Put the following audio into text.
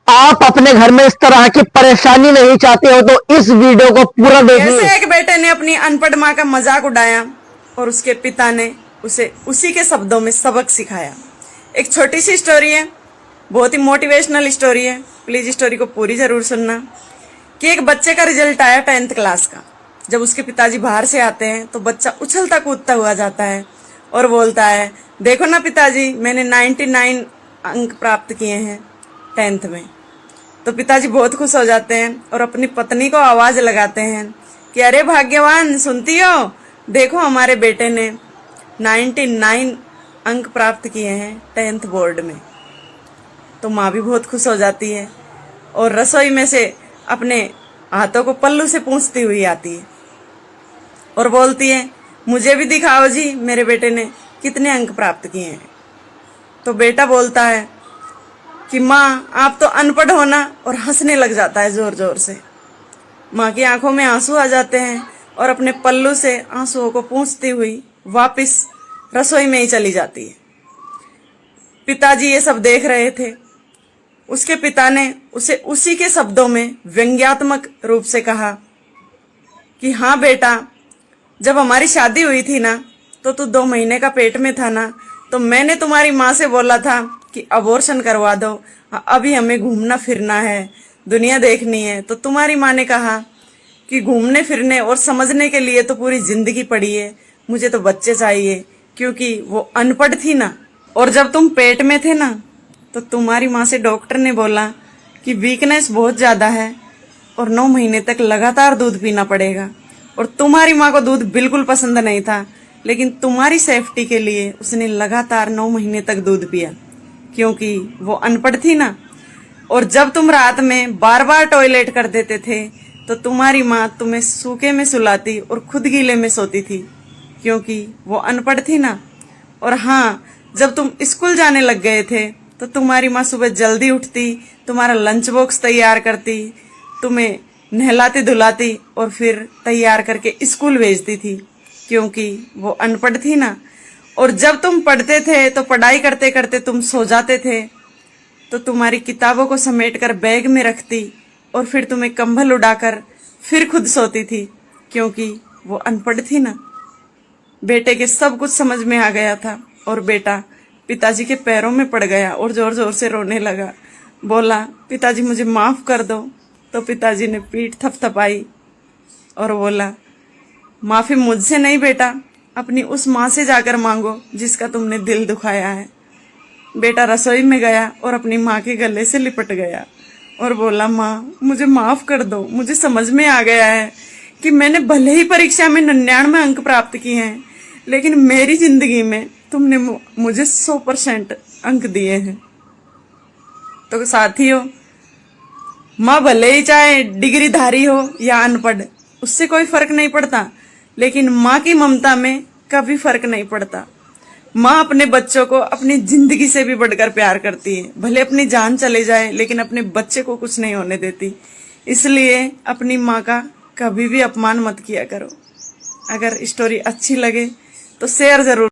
आप अपने घर में इस तरह की परेशानी नहीं चाहते हो तो इस वीडियो को पूरा देखिए। कैसे एक बेटे ने अपनी अनपढ़ माँ का मजाक उड़ाया और उसके पिता ने उसे उसी के शब्दों में सबक सिखाया। एक छोटी सी स्टोरी है, बहुत ही मोटिवेशनल स्टोरी है। प्लीज स्टोरी को पूरी जरूर सुनना। कि एक बच्चे का रिजल्ट आया 10th क्लास का। जब उसके पिताजी बाहर से आते हैं तो बच्चा उछलता कूदता हुआ जाता है और बोलता है, देखो ना पिताजी, मैंने 99 अंक प्राप्त किए हैं 10th में। तो पिताजी बहुत खुश हो जाते हैं और अपनी पत्नी को आवाज लगाते हैं कि अरे भाग्यवान, सुनती हो, देखो हमारे बेटे ने 99 अंक प्राप्त किए हैं 10th बोर्ड में। तो माँ भी बहुत खुश हो जाती है और रसोई में से अपने हाथों को पल्लू से पूंछती हुई आती है और बोलती है, मुझे भी दिखाओ जी मेरे बेटे ने कितने अंक प्राप्त किए हैं। तो बेटा बोलता है कि माँ, आप तो अनपढ़ हो ना, और हंसने लग जाता है जोर जोर से। माँ की आंखों में आंसू आ जाते हैं और अपने पल्लू से आंसुओं को पूंछती हुई वापस रसोई में ही चली जाती है। पिताजी ये सब देख रहे थे। उसके पिता ने उसे उसी के शब्दों में व्यंग्यात्मक रूप से कहा कि हाँ बेटा, जब हमारी शादी हुई थी ना, तो तू 2 महीने का पेट में था ना, तो मैंने तुम्हारी माँ से बोला था कि अबॉर्शन करवा दो, अभी हमें घूमना फिरना है, दुनिया देखनी है। तो तुम्हारी माँ ने कहा कि घूमने फिरने और समझने के लिए तो पूरी जिंदगी पड़ी है, मुझे तो बच्चे चाहिए, क्योंकि वो अनपढ़ थी ना। और जब तुम पेट में थे ना, तो तुम्हारी माँ से डॉक्टर ने बोला कि वीकनेस बहुत ज्यादा है और 9 महीने तक लगातार दूध पीना पड़ेगा। और तुम्हारी माँ को दूध बिल्कुल पसंद नहीं था, लेकिन तुम्हारी सेफ्टी के लिए उसने लगातार 9 महीने तक दूध पिया, क्योंकि वो अनपढ़ थी ना। और जब तुम रात में बार बार टॉयलेट कर देते थे, तो तुम्हारी माँ तुम्हें सूखे में सुलाती और खुद गीले में सोती थी, क्योंकि वो अनपढ़ थी ना। और हाँ, जब तुम स्कूल जाने लग गए थे, तो तुम्हारी माँ सुबह जल्दी उठती, तुम्हारा लंच बॉक्स तैयार करती, तुम्हें नहलाती धुलाती और फिर तैयार करके स्कूल भेजती थी, क्योंकि वो अनपढ़ थी ना। और जब तुम पढ़ते थे तो पढ़ाई करते करते तुम सो जाते थे, तो तुम्हारी किताबों को समेटकर बैग में रखती और फिर तुम्हें कंबल उड़ाकर फिर खुद सोती थी, क्योंकि वो अनपढ़ थी ना। बेटे के सब कुछ समझ में आ गया था और बेटा पिताजी के पैरों में पड़ गया और जोर जोर से रोने लगा। बोला, पिताजी मुझे माफ कर दो। तो पिताजी ने पीठ थपथपाई और बोला, माफी मुझसे नहीं बेटा, अपनी उस माँ से जाकर मांगो जिसका तुमने दिल दुखाया है। बेटा रसोई में गया और अपनी माँ के गले से लिपट गया और बोला, माँ मुझे माफ कर दो, मुझे समझ में आ गया है कि मैंने भले ही परीक्षा में 99 अंक प्राप्त किए हैं, लेकिन मेरी जिंदगी में तुमने मुझे 100% अंक दिए हैं। तो साथियों, माँ भले ही चाहे डिग्रीधारी हो या अनपढ़, उससे कोई फर्क नहीं पड़ता, लेकिन माँ की ममता में कभी फर्क नहीं पड़ता। माँ अपने बच्चों को अपनी जिंदगी से भी बढ़कर प्यार करती है। भले अपनी जान चले जाए, लेकिन अपने बच्चे को कुछ नहीं होने देती। इसलिए अपनी माँ का कभी भी अपमान मत किया करो। अगर स्टोरी अच्छी लगे तो शेयर जरूर।